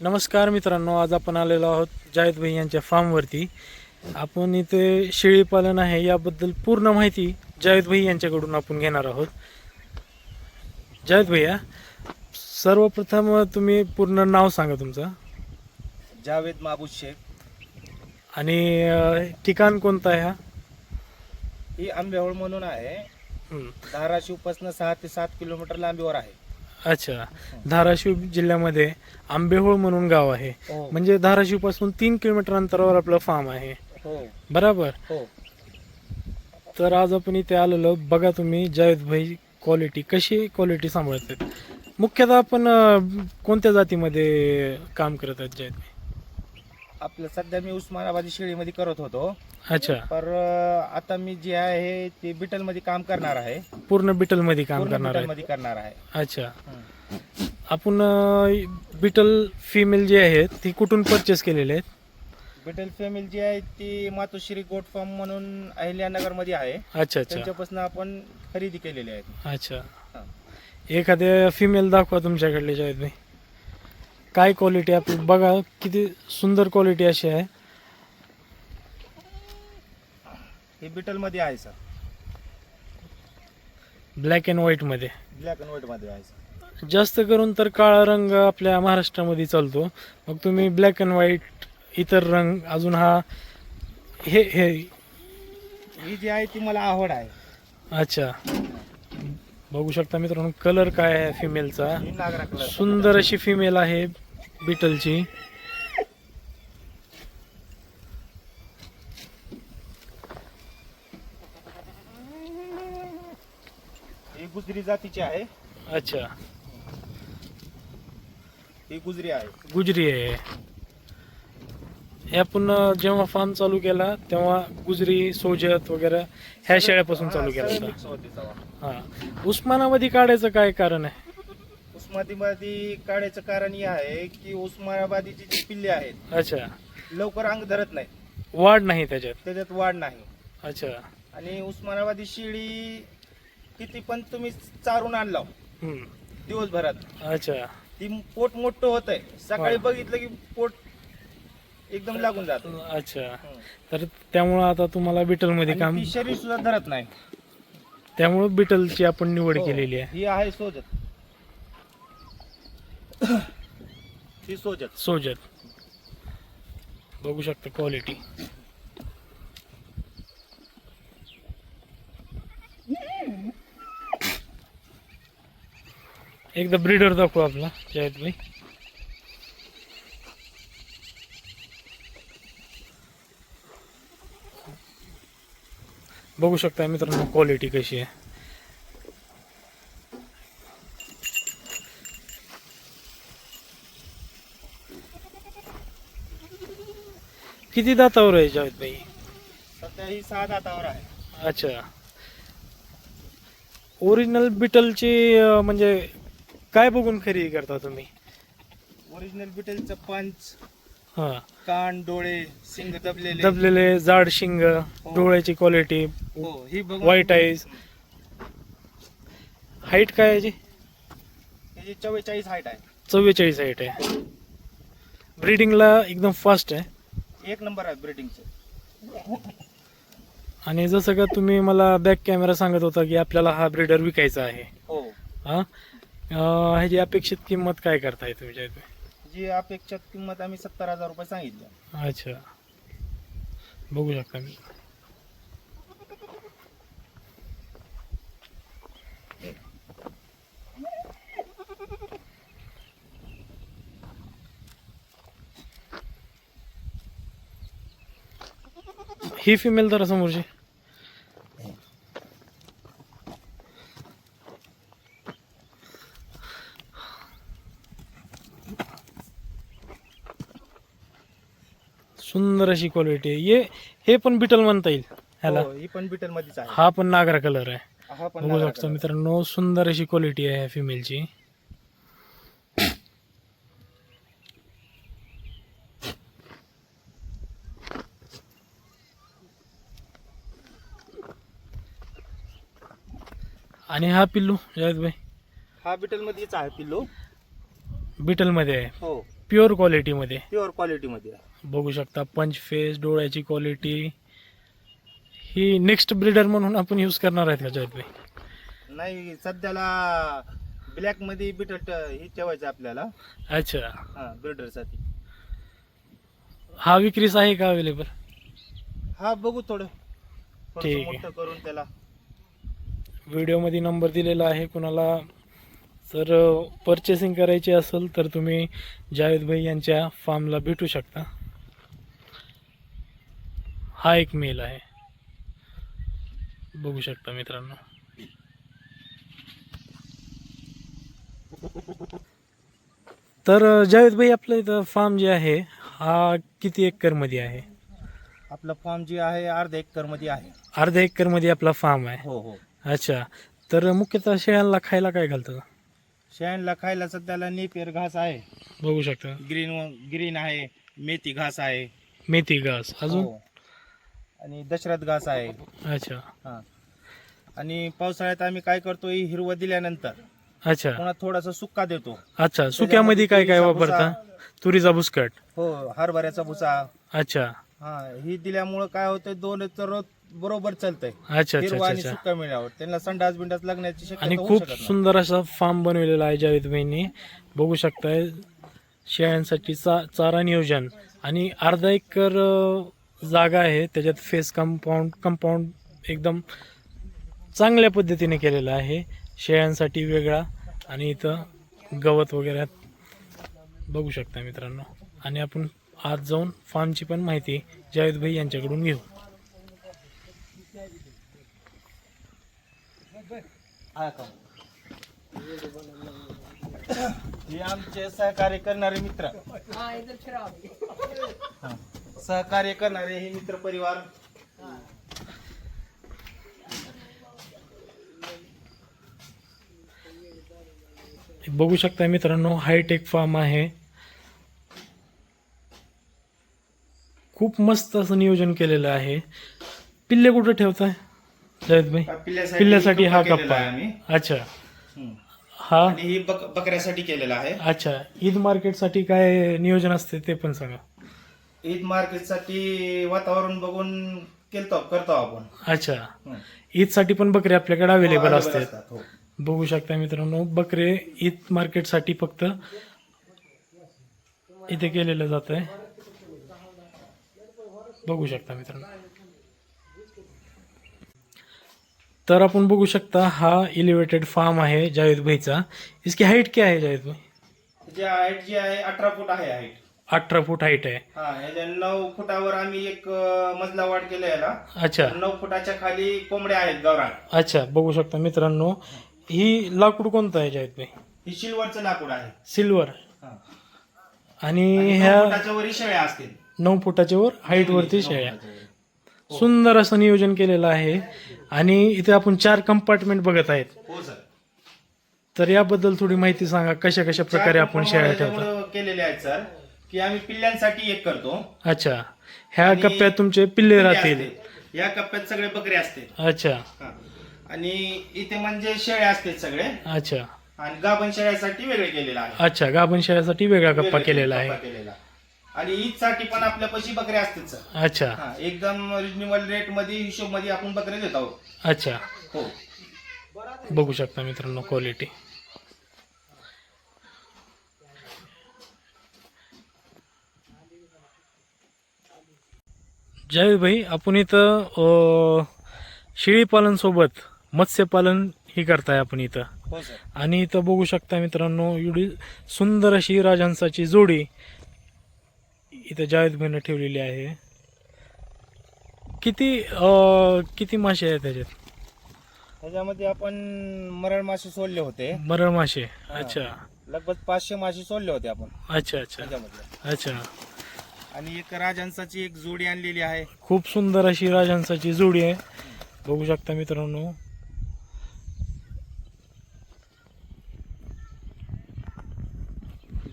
नमस्कार मित्रांनो, आज आपण आलेलो आहोत जावेद भाई यांच्या फार्मवरती. आपण इथे शेळी पालन आहे याबद्दल पूर्ण माहिती जावेद भाई यांच्याकडून आपण घेणार आहोत. जावेद भैया, सर्वप्रथम तुम्ही पूर्ण नाव सांगा तुमचं. जावेद महबूब शेख. आणि ठिकाण कोणतं आहे? ही आंबेहोळ म्हणून आहे. धाराशिवपासून 6 ते 7 किलोमीटर लांबीवर आहे. अच्छा, धाराशिव जिल्ह्यामध्ये आंबेहोळ म्हणून गाव आहे. हो. म्हणजे धाराशिव पासून 3 किलोमीटर अंतरावर आपलं फार्म आहे, हो बरोबर? हो. तर आज आपण इथे आलेलो. बघा तुम्ही जावेद भाई कशी क्वालिटी सांभाळतात. मुख्यतः आपण कोणत्या जातीमध्ये काम करत आहेत जावेद भाई? आपलं सध्या मी उस्मानाबादी शेळीमध्ये करत होतो. अच्छा, पर आता मी जे आहे ते बिटल मध्ये काम करणार आहे. पूर्ण बिटल मध्ये काम पूर्ण करणार बिटल आहे. मध्ये करणार आहे. अच्छा, आपण बिटल फिमेल जे आहेत ती कुठून परचेस केलेले आहेत? बिटल फॅमिली जी आहे ती मातोश्री गोट फार्म म्हणून अहिल्यानगर मध्ये आहे. अच्छा अच्छा त्यांच्यापासून आपण खरेदी केलेली आहे. अच्छा. हा. एखाद्या फिमेल दाखवा तुमच्याकडले जावेद भाई. काय क्वालिटी आपली बघा, किती सुंदर क्वालिटी अशी आहे. हे बिटल मध्ये आहे सर. ब्लॅक अँड व्हाईट मध्ये. ब्लॅक अँड व्हाईट मध्ये आहे सर. जास्त करून तर काळा रंग आपल्या महाराष्ट्रामध्ये चालतो. मग तुम्ही ब्लॅक अँड व्हाईट, इतर रंग, अजून हा हे हे ही जी आहे ती मला आवड आहे. अच्छा, बघू शकता मित्रांनो कलर काय आहे फिमेलचा. ही नागरा कलर. सुंदर अशी फिमेल आहे बिटलची. ही गुजरी जातीची आहे. अच्छा, ही गुजरी आहे. गुजरी आहे. हे आपण जेव्हा फार्म चालू केला तेव्हा गुजरी, सोजत वगैरे ह्या शेळ्यापासून चालू केला सगळं होता. mix होते तेव्हा. हा, उस्मानाबादी काढायचं काय कारण आहे? उस्मानाबादी काढायचं कारण हे आहे की उस्मानाबादीची जी पिल्ले आहेत अच्छा, लवकर अंग धरत नाही, वाढ नाही त्याच्यात. त्याच्यात वाढ नाही. अच्छा. आणि उस्मानाबादी शेळी किती पण तुम्ही चारून आणला हम्म. दिवसभरात, अच्छा ती पोट मोठं होत आहे. सकाळी हा. बघितलं की पोट एकदम लागून जात. अच्छा, तर त्यामुळं आता तुम्हाला बिटल मध्ये काम, शरीर सुद्धा धरत नाही. त्यामुळे बिटलची आपण निवड हो. केलेली आहे. ही आहे सोजत. ही सोजत. सोजत बघू शकता क्वालिटी. एकदा ब्रीडर दाखवू आपला जावेद भाई. बघू शकता मित्रांनो क्वालिटी कशी आहे. किती दातावर आहे जावेद भाई? सध्या ही 6 दातावर आहे. अच्छा, ओरिजिनल बिटलची म्हणजे काय बघून खरेदी करता तुम्ही? ओरिजिनल बिटलचं पंच, हा, कान, डोळे, शिंग दबलेले. दबलेले जाड शिंग, डोळ्याची क्वालिटी, हो, ही बघा. White eyes. हाईट काय याची? त्याची 44 हाईट आहे. 44 हाईट आहे. ब्रीडिंगला एकदम फास्ट आहे. एक नंबर आहे ब्रीडिंगचं. आणि जसं का तुम्ही मला बॅक कॅमेरा सांगत होता की आपल्याला हा ब्रीडर विकायचा आहे. हो. हा, ह्याची अपेक्षित किंमत काय करताय तुमच्या इथे? जी अपेक्षित किंमत आम्ही 70,000 रुपये सांगितली. अच्छा, बघू शकता मी. ही फिमेल तर समोरची. सुंदर अशी क्वालिटी आहे. हे पण बिटल म्हणता येईल ह्याला. हो, ही पण बिटल मध्येच आहे. हा पण नागरा कलर आहे. हा पण बघू नागरा शकता कलर. मित्रांनो, सुंदर अशी क्वालिटी आहे फिमेलची. आणि हा पिल्लू जावेद भाई? हा बिटल मध्येच आहे पिल्लू. बिटल मध्ये आहे. हो. प्युअर क्वालिटीमध्ये प्युअर क्वालिटीमध्ये आहे. बघू शकता. पंच फेस, डोळ्याची क्वालिटी. ही नेक्स्ट ब्रीडर म्हणून आपण यूज करणार आहेत का जावेद भाई? नाही, सध्याला ब्लॅक मध्ये बिटट ही ठेवायचं आपल्याला. अच्छा, हा, ब्रिडर साठी. हा विक्रीस आहे का अवेलेबल? हा, बघू थोडं ठीक आहे. मोठं करून त्याला. व्हिडिओमध्ये नंबर दिलेला आहे. कुणाला जर परचेसिंग करायची असेल तर तुम्ही जावेद भाई यांच्या फार्मला भेटू शकता. हा एक मेल आहे, बघू शकता मित्रांनो. तर जावेद भाई, आपलं इथं फार्म जे आहे हा किती एकर मध्ये आहे? आपला फार्म जी आहे अर्धा एकर मध्ये आहे. अर्धा एकर मध्ये आपला फार्म आहे. हो हो. अच्छा, तर मुख्यतः शेळ्यांना खायला काय घालतं? शेळ्यांना खायला सध्याला नेपियर घास आहे, बघू शकता. ग्रीन आहे, मेथी घास आहे, मेथी घास, अजून हो. आणि दशरथ घास आहे. अच्छा हा. आणि पावसाळ्यात आम्ही काय करतो, ही हिरवं दिल्यानंतर अच्छा पुन्हा थोडासा सुक्का देतो. अच्छा. सुक्यामध्ये काय काय तुरीचा वापरता? तुरीचा बुसकट. हो, हरभऱ्याचा भुसा. अच्छा हा, ही दिल्यामुळं काय होतं, दोन तर बरोबर चालतंय. अच्छा अच्छा हिरवा अच्छा आणि अच्छा. सुक्का मिळावर त्यांना संडास बिंडास लागण्याची आणि शक्यता होऊ खूप शकत नाही. सुंदर असा फार्म बनवलेला आहे जावेद भाईंनी. बघू शकताय शेळ्यांसाठी चारा नियोजन. आणि अर्धा एकर जागा आहे, त्याच्यात फेस कंपाऊंड एकदम चांगल्या पद्धतीने केलेला आहे. शेळ्यांसाठी वेगळा आणि इथं गवत वगैरे बघू शकता मित्रांनो. आणि आपण आज जाऊन फार्मची पण माहिती जावेद भाई यांच्याकडून घेऊ. हा का? हे आमचे सहकार्य करणारे मित्र. हा. सहकार्य करणारे हे मित्र परिवार. बघू शकता मित्रांनो, हायटेक फार्म आहे. खूप मस्त असं नियोजन केलेलं आहे. पिल्ले कुठं ठेवताय जावेद भाई? पिल्ल्यासाठी हा कप्पा आहे आम्ही. अच्छा. हम्म. हा, आणि ही बकऱ्यासाठी केलेला आहे. अच्छा. ईद मार्केटसाठी काय नियोजन असते ते पण सांगा. ईद मार्केटसाठी वातावरण बघून करतो आपण. अच्छा, हम्म. ईदसाठी पण बकरे आपल्याकडे अवेलेबल available असतात. असतात, हो. बघू शकता मित्रांनो, बकरे ईद मार्केटसाठी फक्त इथे केलेलं जात आहे. बघू शकता मित्रांनो. तर आपण बघू शकता हा एलिव्हेटेड फार्म आहे जावेद भाईचा. इसकी हाईट क्या है जावेद भाई? त्याची हाईट जी आहे 18 फूट आहे हाईट. 18 फूट हाईट आहे. हा, ह्याच्या 9 फुटावर आम्ही एक मजला वाढ केला याला. अच्छा 9 फुटाच्या खाली कोंबड्या आहेत गावरान. अच्छा. बघू शकता मित्रांनो, ही लाकूड कोणतं आहे जावेद भाई? ही सिल्वरचं लाकूड आहे. सिल्वर. हा. आणि आणि 9 ह्या फुटाच्या वरी शेळ्या असतील. 9 फुटाच्या वर हाईट वरती 9 शेळ्या. फुटाच्या वरी. सुंदर असं नियोजन केलेलं आहे. आणि इथे आपण 4 कंपार्टमेंट बघत आहेत. हो सर. तर याबद्दल थोडी माहिती सांगा, कशा कशा प्रकारे आपण शेळ्या ठेवतो? ह्याच्यामुळं केलेले आहेत सर, की आम्ही पिल्ल्यांसाठी एक करतो. अच्छा, ह्या आणि कप्प्यात तुमचे पिल्ले राहतील. असते. या कप्प्यात सगळे बकरे असते. अच्छा हा. आणि इथे म्हणजे शेळ्या असतात सगळे. अच्छा आणि गाभण शेळ्यासाठी वेगळे केलेलं आहे. अच्छा. गाभण शेळ्यासाठी वेगळा कप्पा वेगळे केलेला कप्पा आहे. केलेला. आणि ईदसाठी पण आपल्यापाशी बकरे असतात सर. अच्छा हा, एकदम रिजनेबल रेट मध्ये हिशोब मध्ये आपण बकरे देत आहोत. अच्छा. हो. बघू शकता मित्रांनो क्वालिटी. जावेद भाई, आपण इथं शेळीपालन सोबत मत्स्यपालन ही करताय आपण इथं. हो सर. आणि इथं बघू शकता मित्रांनो, एवढी सुंदर अशी राजहंसाची जोडी इथं जावेद भाईनं ठेवलेली आहे. किती मासे आहेत त्याच्यात? त्याच्यामध्ये आपण मरण मासे सोडले होते. मरण मासे. अच्छा लगभग 500 मासे सोडले होते आपण अच्छा अच्छा त्याच्यामध्ये. अच्छा. आणि एक राजहंसाची एक जोडी आणलेली आहे. खूप सुंदर अशी राजहंसाची जोडी आहे. बघू शकता मित्रांनो.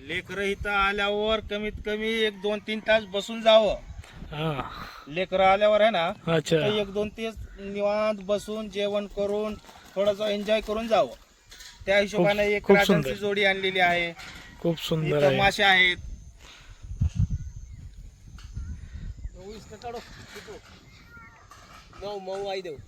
लेकरं इथं आल्यावर कमीत कमी 1-2-3 तास बसून जावं. हा. लेकरं आल्यावर आहे ना, अच्छा 1-2 तास निवांत बसून जेवण करून थोडंसं एन्जॉय करून जावं. त्या हिशोबाने एक खूप राजांची सुंदर. जोडी आणलेली आहे. खूप सुंदर इथं आहे. मासे आहेत. मऊ आई देव